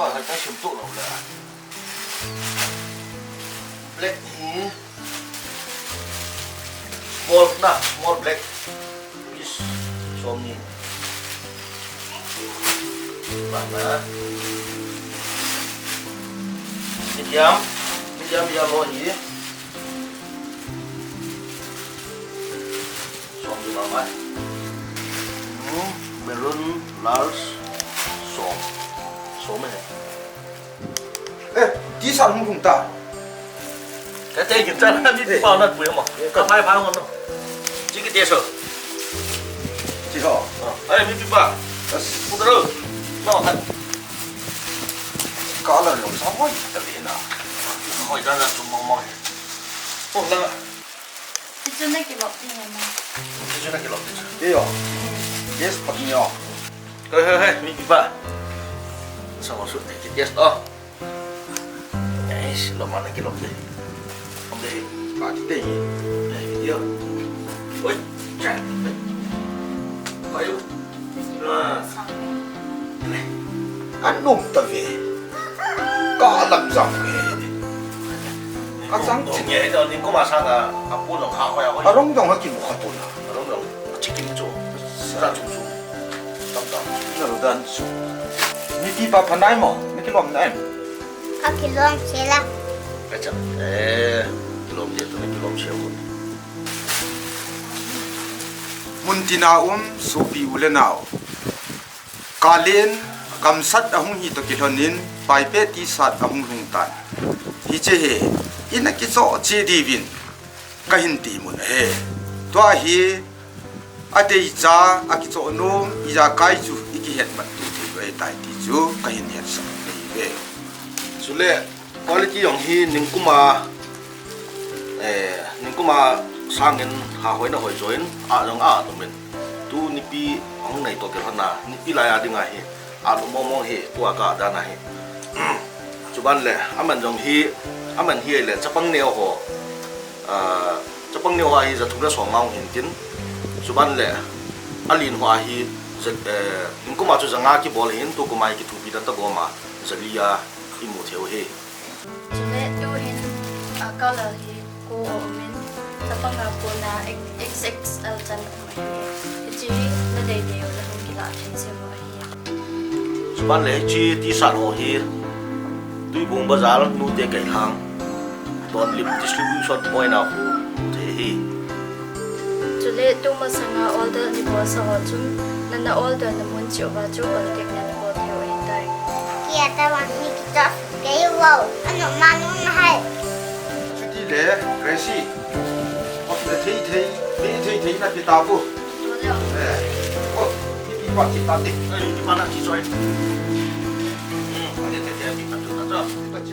tôi hay cái xiêm tụ nào là black hi small black piece som ni mana medium lo hi som di mama melon large som này tí sao không cùng ta cái tay kiểm tra nó đi bao lần bữa mà cầm hai pháo ngon đâu chỉ cái tia sờ chị họ ấy mình đi ba phụ nữ nó thật có là lòng sáu ấy cái gì nào hỏi ra là chúng mong mỏi ô lăng ạ thì cho nên cái lọc gì này mà cái chuyện này cái lọc gì thế rồi yes bắt nhỏ hey mình đi ba sao mà suốt này cái tia đó ấy lo mà cái lọc gì không đi bà thì đây này yêu ôi chả phải yêu này ăn nôm ta về có làm rằng về các sáng chỉ nhớ cho nên có mà sao là à buôn lòng khao khoe à rong rong hay kiểu một hạt bột à đúng rồi chỉ kiếm chỗ ra chung chung tâm tâm nó là đơn số mi đi bà phần này mà mi cái lòng này có cái lon xe là cái chân cái lom gì tụi mình lom xéo mun tina so pi ule nào cả lên cầm sắt ahung hi to kilonin pai pe ti sat ahung lung tan hi che he ina ki zo che di vin ka hin ti mun he to hi ate cha a ki zo no i ja kai chu i ki het mat tu ti ve tai ti chu ka hin het sa ve sule quality yang hi ning kuma ning kuma sangin ha hoi na hoi join a jong a to men tu ni pi ong nei to ke hana ni pi la ya dinga hi a lu mo hi tua ka da na hi chuban le aman jong hi aman hi le chapang neo ho chapang neo hi za thura so mau hin tin chuban le alin hwa hi ning kuma chu zanga ki bol hin tu kuma ki thu pi da ta go ma zalia i mu theo he cho nên tôi hiện có là thì cô ở bên tập bằng là cô là XXL chân mà thì chỉ là đầy đều là không kỳ lạ trên xe mà hi ban lễ chi ti san ho hi tui bung bazar nu te kai hang don lip distribution point nào thế hi cho nên tôi mà sang order thì có sao chung nên là order là muốn chịu và chịu ở cái này có theo hiện tại kia ta want me to just cái wow anh mà nó hay ti le resi o thấy na pi ta bu o pi pa ti ta ti ai đi mana chi choi anh đi thế thì đi bắt chúng ta pa chi